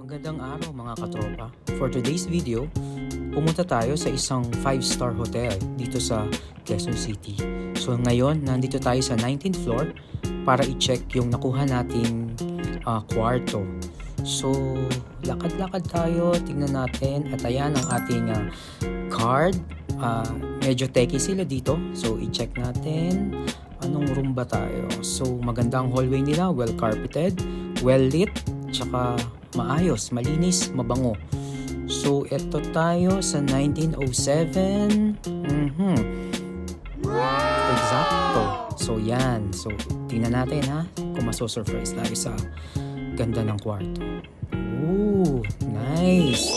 Magandang araw mga katropa. For today's video, pumunta tayo sa isang 5-star hotel dito sa Quezon City. So ngayon, nandito tayo sa 19th floor para i-check yung nakuha nating kwarto. So, lakad-lakad tayo, tingnan natin at ayan ang ating card. Medyo techy sila dito. So, i-check natin anong room ba tayo. So, magandang hallway nila, well carpeted, well lit, tsaka maayos, malinis, mabango. So, eto tayo sa 1907. Exacto. So, yan. So, tingnan natin ha, kung maso-surprise tayo sa ganda ng kwarto. Ooh, nice.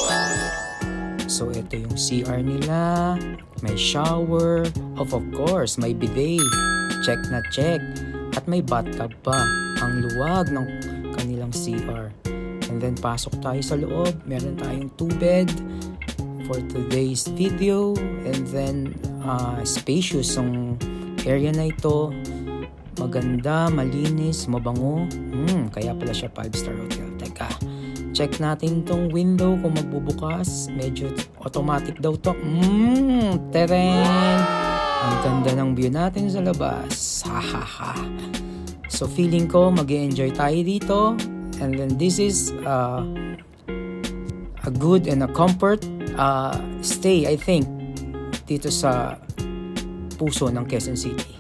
So, ito yung CR nila. May shower. Of course, may bidet. Check na check. At may bathtub pa. Ang luwag ng kanilang CR. And then, pasok tayo sa loob. Meron tayong 2-bed for today's video. And then, spacious ang area na ito. Maganda, malinis, mabango. Kaya pala siya 5-star hotel. Teka, check natin tong window kung magbubukas. Medyo automatic daw to. Teren! Ang ganda ng view natin sa labas. Ha. So, feeling ko mag-e-enjoy tayo dito. And then this is a good and a comfort stay, I think, dito sa puso ng Quezon City.